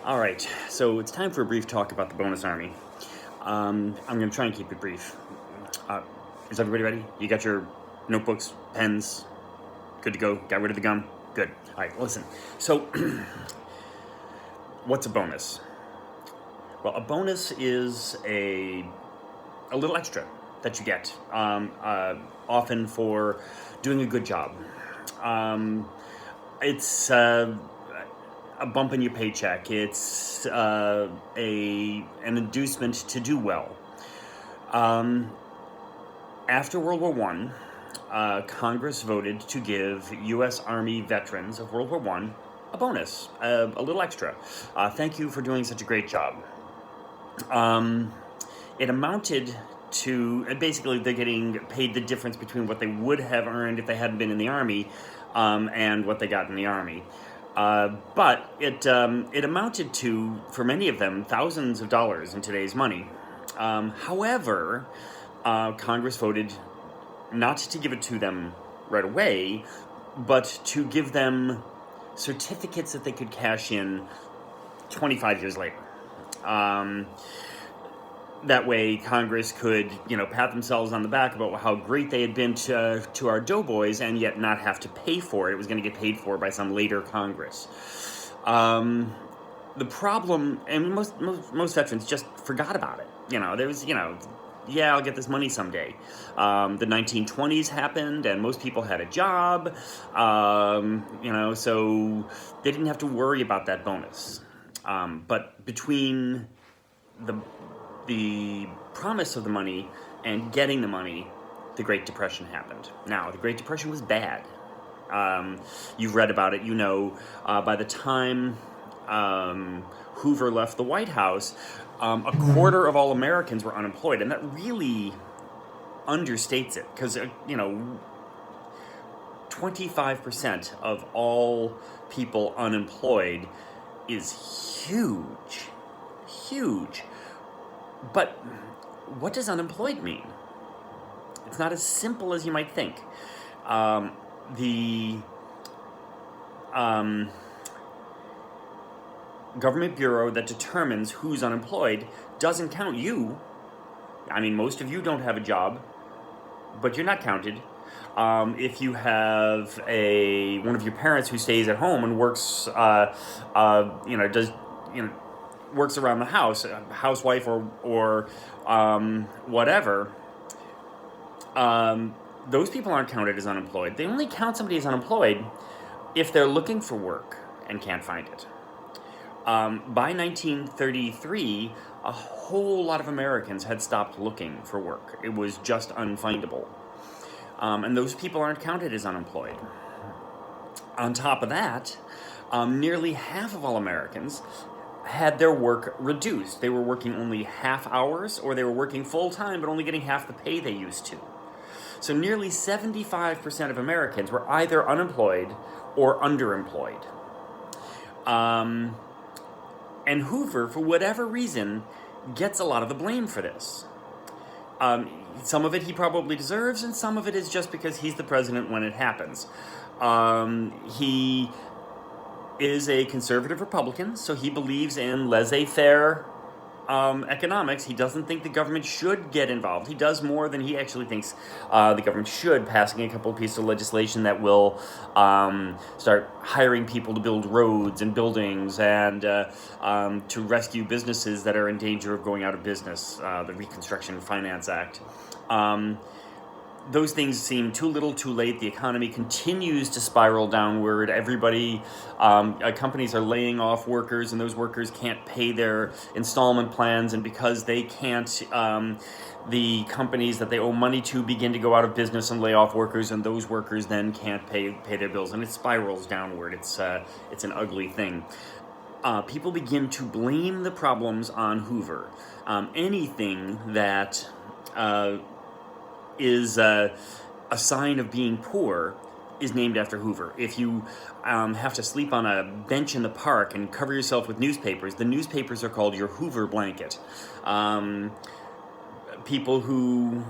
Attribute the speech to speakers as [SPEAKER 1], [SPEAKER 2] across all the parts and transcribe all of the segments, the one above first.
[SPEAKER 1] All right, so it's time for a brief talk about the bonus army. I'm going to try and keep it brief. Is everybody ready? You got your notebooks, pens, good to go? Got rid of the gum? Good. All right, listen. So, what's a bonus? Well, a bonus is a little extra that you get, often for doing a good job. It's a bump in your paycheck. It's an inducement to do well. After World War One, Congress voted to give U.S. Army veterans of World War One a bonus, a little extra. Thank you for doing such a great job. It amounted to basically they're getting paid the difference between what they would have earned if they hadn't been in the Army and what they got in the Army. But it amounted to, for many of them, thousands of dollars in today's money. However, Congress voted not to give it to them right away, but to give them certificates that they could cash in 25 years later. That way, Congress could, pat themselves on the back about how great they had been to our doughboys, and yet not have to pay for it. It was going to get paid for by some later Congress. The problem, and most veterans just forgot about it. There was, yeah, I'll get this money someday. The 1920s happened, and most people had a job, so they didn't have to worry about that bonus. But between the promise of the money and getting the money, the Great Depression happened. Now, the Great Depression was bad. You've read about it, by the time Hoover left the White House, a quarter of all Americans were unemployed, and that really understates it, because, 25% of all people unemployed is huge. Huge. But what does unemployed mean? It's not as simple as you might think. The government bureau that determines who's unemployed doesn't count you. I mean, most of you don't have a job, but you're not counted. If you have one of your parents who stays at home and works, works around the house, a housewife or whatever, those people aren't counted as unemployed. They only count somebody as unemployed if they're looking for work and can't find it. By 1933, a whole lot of Americans had stopped looking for work. It was just unfindable. And those people aren't counted as unemployed. On top of that, nearly half of all Americans had their work reduced. They were working only half hours, or they were working full-time but only getting half the pay they used to. So nearly 75% of Americans were either unemployed or underemployed. And Hoover, for whatever reason, gets a lot of the blame for this. Some of it he probably deserves, and some of it is just because he's the president when it happens. He is a conservative Republican, so he believes in laissez-faire economics. He doesn't think the government should get involved. He does more than he actually thinks the government should, passing a couple of pieces of legislation that will start hiring people to build roads and buildings and to rescue businesses that are in danger of going out of business, the Reconstruction Finance Act. Those things seem too little too late. The economy continues to spiral downward. Companies are laying off workers, and those workers can't pay their installment plans, and because they can't, the companies that they owe money to begin to go out of business and lay off workers, and those workers then can't pay their bills, and it spirals downward. It's an ugly thing. People begin to blame the problems on Hoover. Anything that is a sign of being poor is named after Hoover. If you have to sleep on a bench in the park and cover yourself with newspapers, the newspapers are called your Hoover blanket. People who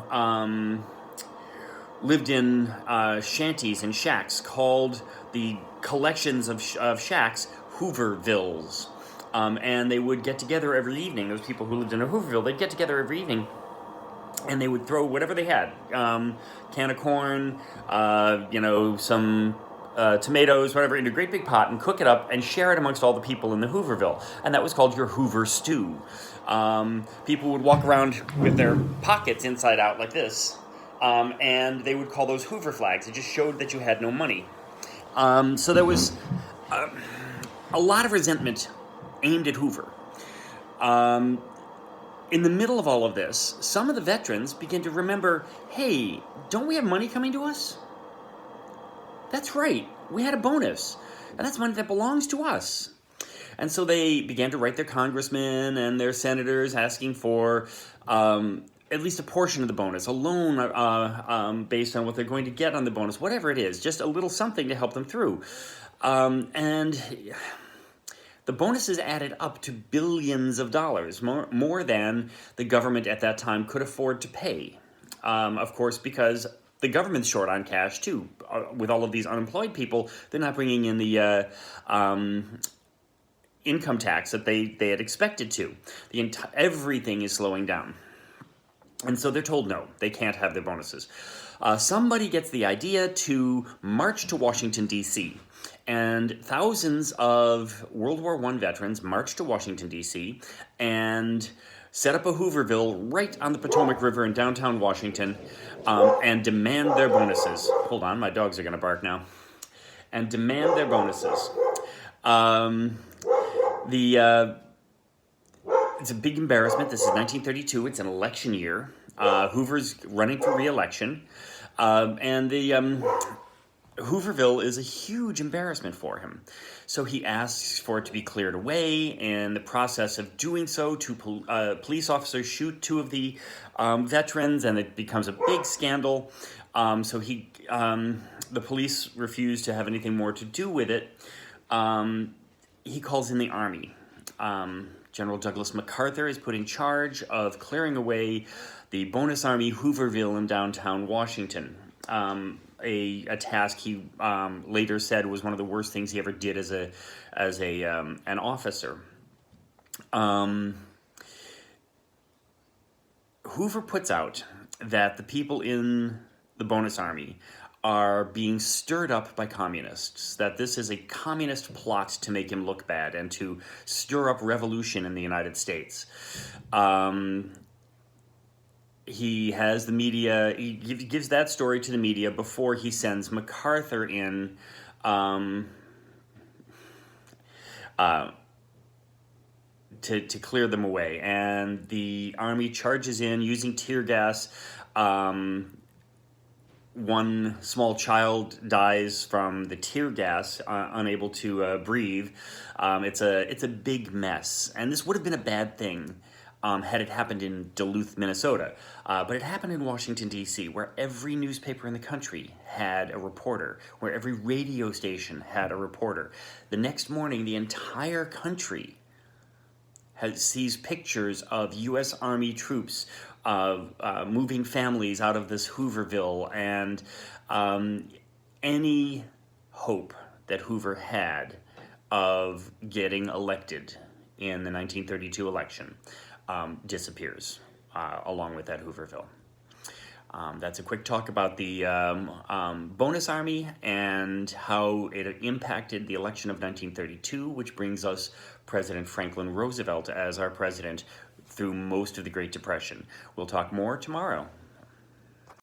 [SPEAKER 1] lived in shanties and shacks called the collections of shacks Hoovervilles. And they would get together every evening. Those people who lived in Hooverville, they'd get together every evening, and they would throw whatever they had, can of corn, some tomatoes, whatever, into a great big pot and cook it up and share it amongst all the people in the Hooverville. And that was called your Hoover stew. People would walk around with their pockets inside out like this, and they would call those Hoover flags. It just showed that you had no money. So there was a lot of resentment aimed at Hoover. In the middle of all of this, some of the veterans began to remember, hey, don't we have money coming to us? That's right, we had a bonus, and that's money that belongs to us. And so they began to write their congressmen and their senators asking for at least a portion of the bonus, a loan based on what they're going to get on the bonus, whatever it is, just a little something to help them through. And the bonuses added up to billions of dollars, more than the government at that time could afford to pay. Of course, because the government's short on cash, too. With all of these unemployed people, they're not bringing in the income tax that they had expected to. Everything is slowing down. And so they're told no, they can't have their bonuses. Somebody gets the idea to march to Washington, D.C., and thousands of World War I veterans marched to Washington, D.C., and set up a Hooverville right on the Potomac River in downtown Washington, and demand their bonuses. Hold on, my dogs are going to bark now. And demand their bonuses. It's a big embarrassment. This is 1932. It's an election year. Hoover's running for re-election. And Hooverville is a huge embarrassment for him. So he asks for it to be cleared away. In the process of doing so, two police officers shoot two of the veterans, and it becomes a big scandal. So the police refuse to have anything more to do with it. He calls in the Army. General Douglas MacArthur is put in charge of clearing away the Bonus Army Hooverville in downtown Washington. A task he later said was one of the worst things he ever did as an officer. Hoover puts out that the people in the Bonus Army are being stirred up by communists, that this is a communist plot to make him look bad and to stir up revolution in the United States. He has the media, he gives that story to the media before he sends MacArthur in to clear them away. And the Army charges in using tear gas. One small child dies from the tear gas, unable to breathe. It's a big mess. And this would have been a bad thing had it happened in Duluth, Minnesota. But it happened in Washington, D.C., where every newspaper in the country had a reporter, where every radio station had a reporter. The next morning, the entire country sees pictures of U.S. Army troops moving families out of this Hooverville, and any hope that Hoover had of getting elected in the 1932 election disappears along with that Hooverville. That's a quick talk about the Bonus Army and how it impacted the election of 1932, which brings us President Franklin Roosevelt as our president through most of the Great Depression. We'll talk more tomorrow.